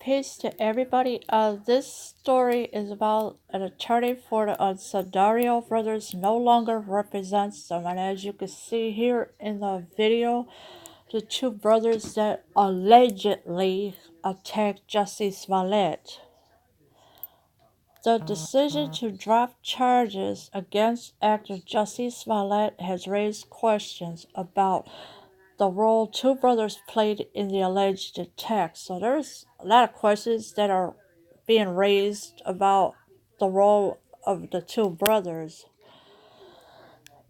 Peace to everybody. This story is about an attorney for the Osundairo brothers no longer represents them, and as you can see here in the video, the two brothers that allegedly attacked Jussie Smollett. The decision to drop charges against actor Jussie Smollett has raised questions about the role two brothers played in the alleged attack. So there's a lot of questions that are being raised about the role of the two brothers.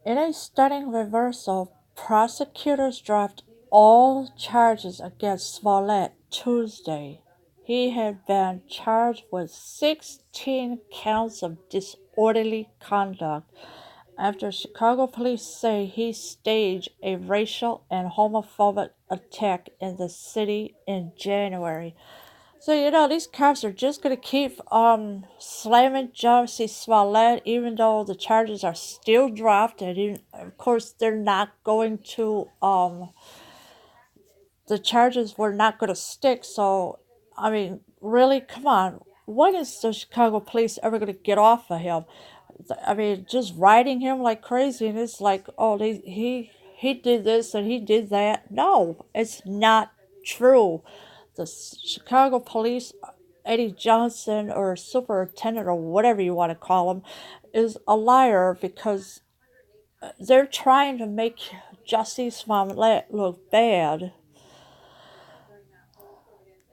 In a stunning reversal, prosecutors dropped all charges against Smollett Tuesday. He had been charged with 16 counts of disorderly conduct after Chicago police say he staged a racial and homophobic attack in the city in January. So these cops are just gonna keep slamming Jussie Smollett even though the charges are still dropped, and of course they're not going to the charges were not gonna stick. So I mean, really, come on. When is the Chicago police ever gonna get off of him? I mean, just riding him like crazy, and it's like, oh, he did this and he did that. No, it's not true. The Chicago police, Eddie Johnson or superintendent or whatever you want to call him, is a liar because they're trying to make Jussie Smollett look bad.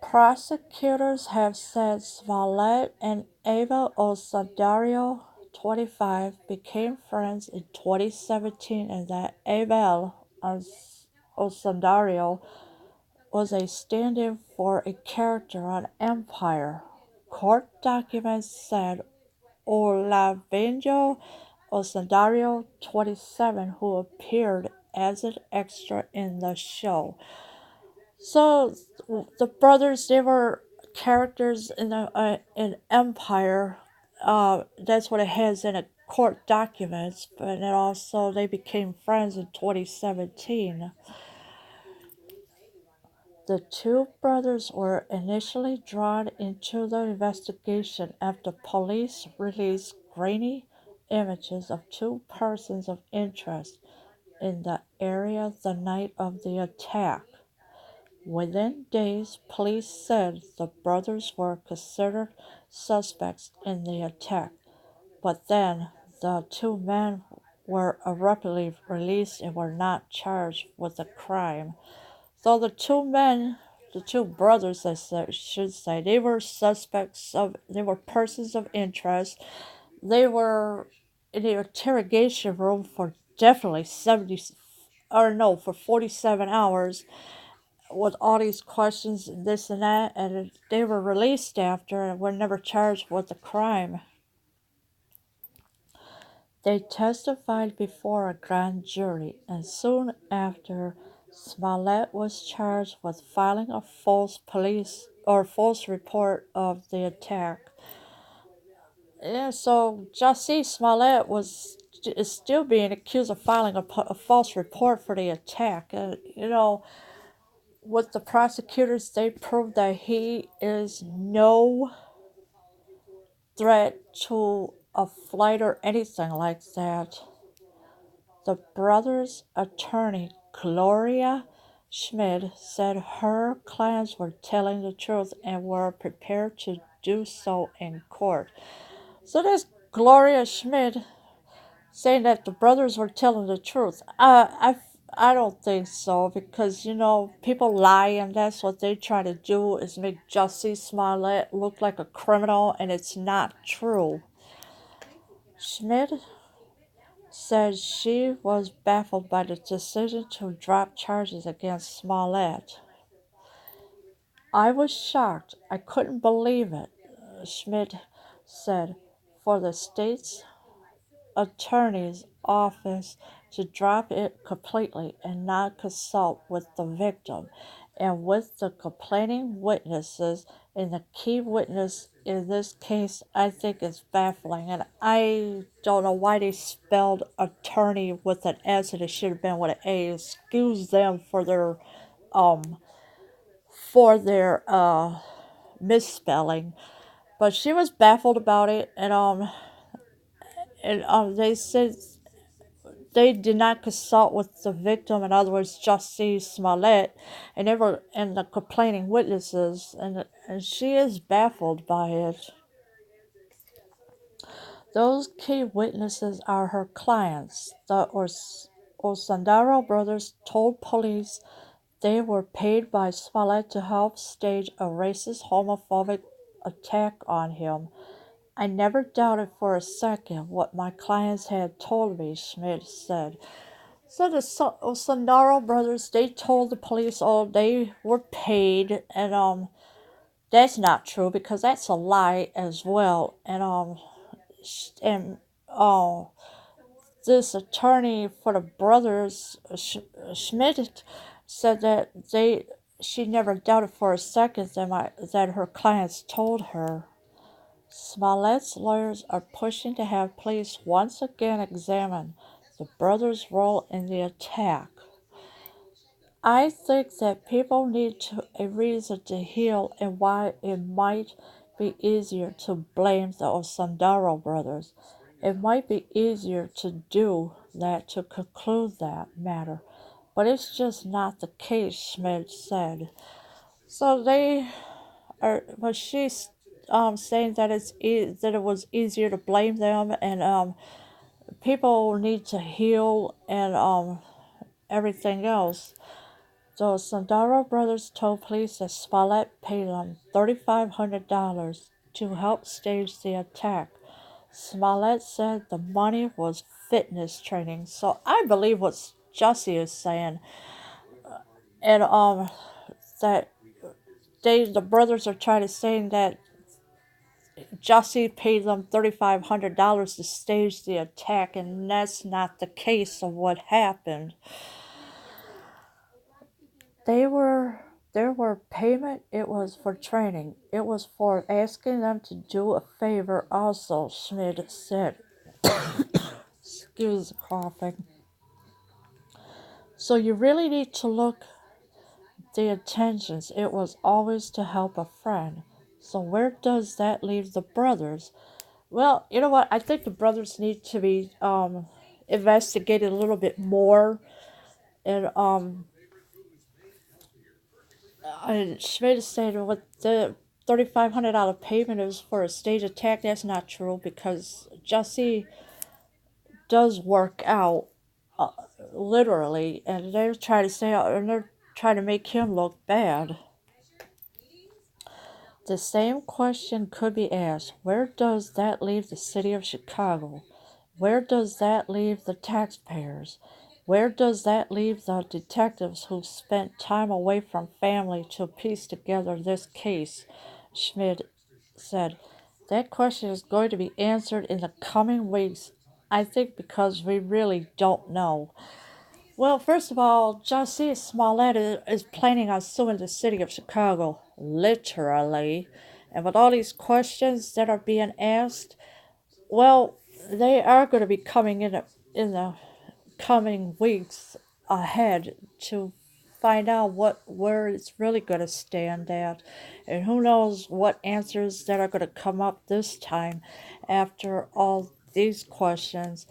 Prosecutors have said Smollett and Ava Osundairo, 25, became friends in 2017 and that Abel Osundairo was a stand-in for a character on Empire. Court documents said Olavinho Osundairo, 27, who appeared as an extra in the show. So the brothers, they were characters in Empire. That's what it has in a court documents. But then also they became friends in 2017. The two brothers were initially drawn into the investigation after police released grainy images of two persons of interest in the area the night of the attack. Within days, police said the brothers were considered suspects in the attack, but then the two men were abruptly released and were not charged with the crime. So the two brothers, should say, they were they were persons of interest. They were in the interrogation room for definitely 70, or no, for 47 hours with all these questions and this and that, and they were released after and were never charged with the crime. They testified before a grand jury, and soon after, Smollett was charged with filing a false report of the attack. Yeah, so Jussie Smollett is still being accused of filing a false report for the attack. With the prosecutors, they proved that he is no threat to a flight or anything like that. The brothers' attorney, Gloria Schmidt, said her clients were telling the truth and were prepared to do so in court. So there's Gloria Schmidt saying that the brothers were telling the truth. I don't think so because people lie and that's what they try to do is make Jussie Smollett look like a criminal, and it's not true. Schmidt said she was baffled by the decision to drop charges against Smollett. I was shocked. I couldn't believe it, Schmidt said. For the state's attorney's office to drop it completely and not consult with the victim and with the complaining witnesses, and the key witness in this case, I think is baffling. And I don't know why they spelled attorney with an S and it should have been with an A. Excuse them for their um for their misspelling. But she was baffled about it, they said they did not consult with the victim, in other words, Jussie Smollett, and the complaining witnesses, and she is baffled by it. Those key witnesses are her clients. The Osundairo brothers told police they were paid by Smollett to help stage a racist, homophobic attack on him. I never doubted for a second what my clients had told me, Schmidt said. So the Osundairo brothers, they told the police, oh, they were paid, and that's not true because that's a lie as well. And this attorney for the brothers, Schmidt, said that she never doubted for a second that her clients told her. Smollett's lawyers are pushing to have police once again examine the brothers' role in the attack. I think that people need a reason to heal and why it might be easier to blame the Osundairo brothers. It might be easier to do that to conclude that matter, but it's just not the case, Schmidt said. So but she's saying that that it was easier to blame them, and people need to heal and everything else. The Sandaro brothers told police that Smollett paid them $3,500 to help stage the attack. Smollett said the money was fitness training, so I believe what Jussie is saying, and that the brothers are trying to say that Jussie paid them $3,500 to stage the attack, and that's not the case of what happened. There were payment, it was for training. It was for asking them to do a favor also, Schmidt said. Excuse the coughing. So you really need to look the intentions. It was always to help a friend. So where does that leave the brothers? Well, you know what? I think the brothers need to be investigated a little bit more. And Schmidt said what the $3,500 payment is for a stage attack. That's not true because Jussie does work out uh, literally, and they're trying to say, and they're trying to make him look bad. The same question could be asked: where does that leave the city of Chicago? Where does that leave the taxpayers? Where does that leave the detectives who spent time away from family to piece together this case? Schmidt said. That question is going to be answered in the coming weeks, I think, because we really don't know. Well, first of all, Jussie Smollett is planning on suing the city of Chicago, literally. And with all these questions that are being asked, well, they are going to be coming in the coming weeks ahead to find out where it's really going to stand at, and who knows what answers that are going to come up this time after all these questions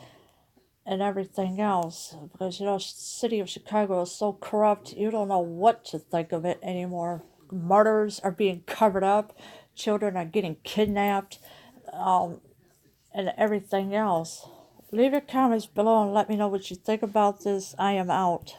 and everything else, because city of Chicago is so corrupt, you don't know what to think of it anymore. Murders are being covered up, children are getting kidnapped, um, and everything else. Leave your comments below and let me know what you think about this. I am out.